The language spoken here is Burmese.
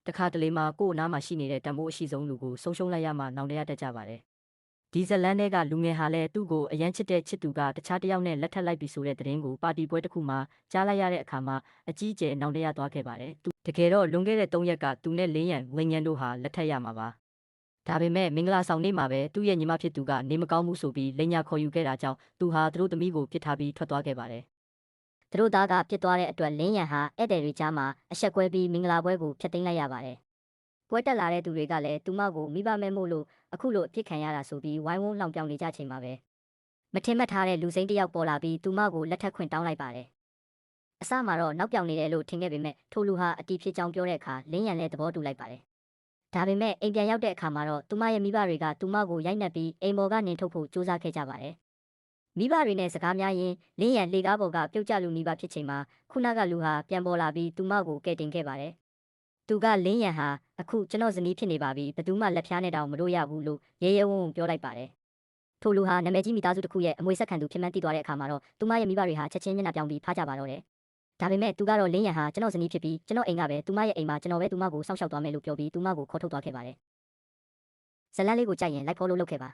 တခါတလေမှာကို့အနားမှာရှိနေတဲ့တန်ဖိုးအရှိဆုံးလူကိုဆုံးရှုံးလိုက်ရမှနောင်တရတတ်ကြပါတယ်ဒီဇလန်တွေကလူငယ်ဟာလည်းသူ့ကိုအရန်ချစ်တဲ့ချစ်သူကတခြားတစ်ယောက်နဲ့လက်ထပ်လိုက်ပြီဆိုတဲ့သတင်းကိုပါတီပွဲတစ်ခုမှာကြားလိုက်ရတဲ့အခါမှာအကြီးအကျယ်နောင်တရသွားခဲ့ပါတယ်သူတကယ်တော့လွန်ခဲ့တဲ့3ရက်ကသူနဲ့လင်းရန်ဝင်းညံတို့ဟာလက်ထပ်ရမှာပါဒါပေမဲ့မင်္ဂလာဆောင်နေ့မှာပဲသူ့ရဲ့ညီမဖြစ်သူကနေမကောင်းမှုဆိုပြီးလိန်ညာခေါ်ယူခဲ့တာကြောင့်သူဟာသူတို့သမီးကိုပြစ်ထားပြီးထွက်သွားခဲ့ပါတယ်သူတို့သားကပြစ်သွားတဲ့အတွက်လင်းရန်ဟာဧည့်သည်တွေကြားမှာအဆက်ကွဲပြီးမင်္ဂလာပွဲကိုဖျက်သိမ်းလိုက်ရပါတယ်ပွဲတက်လာတဲ့သူတွေကလည်းသူမကိုမိဘမဲ့မို့လို့အခုလိုအပြစ်ခံရတာဆိုပြီးဝိုင်းဝန်းလောင်ပြောင်နေကြချိန်မှာပဲမထင်မှတ်ထားတဲ့လူစိမ်းတစ်ယောက်ပေါ်လာပြီးသူမကိုလက်ထပ်ခွင့်တောင်းလိုက်ပါတယ်အစမှာတော့နောက်ပြောင်နေတယ်လို့ထင်ခဲ့ပေမဲ့ထိုလူဟာအတီးဖြစ်ကြောင်းပြောတဲ့အခါလင်းရန်လည်းသဘောတူလိုက်ပါတယ်ဒါပေမဲ့အိမ်ပြန်ရောက်တဲ့အခါမှာတော့သူမရဲ့မိဘတွေကသူမကိုရိုက်နှက်ပြီးအိမ်ပေါ်ကနေထုတ်ဖို့ကြိုးစားခဲ့ကြပါတယ်မိဘတွေနဲ့စကားများရင်းလင်းရန်လေကားပေါ်ကပြုတ်ကျလူနီးပါးဖြစ်ချိန်မှာခုနကလူဟာပြန်ပေါ်လာပြီးသူမကိုကယ်တင်ခဲ့ပါတယ်သူကလင်းရန်ဟာအခုကျွန်တော်ဇနီးဖြစ်နေပါပြီဘယ်သူမှလက်ဖျားနဲ့တောင်မလို့ရဘူးလို့ရဲရဲဝံ့ဝံ့ပြောလိုက်ပါတယ်ထိုလူဟာနာမည်ကြီးမိသားစုတစ်ခုရဲ့အမွေဆက်ခံသူဖြစ်မှန်းသိသွားတဲ့အခါမှာတော့သူမရဲ့မိဘတွေဟာချက်ချင်းမျက်နှာပြောင်းပြီးဖားကြပါတော့တယ်ဒါပေမဲ့သူကတော့လင်းရန်ဟာကျွန်တော်ဇနီးဖြစ်ပြီးကျွန်တော်အိမ်ကပဲသူမရဲ့အိမ်မှာကျွန်တော်ပဲသူမကိုစောင့်ရှောက်သွားမယ်လို့ပြောပြီးသူမကိုခေါ်ထုတ်သွားခဲ့ပါတယ်ဇလန်းလေးကိုကြိုက်ရင် like follow လုပ်ခဲ့ပါ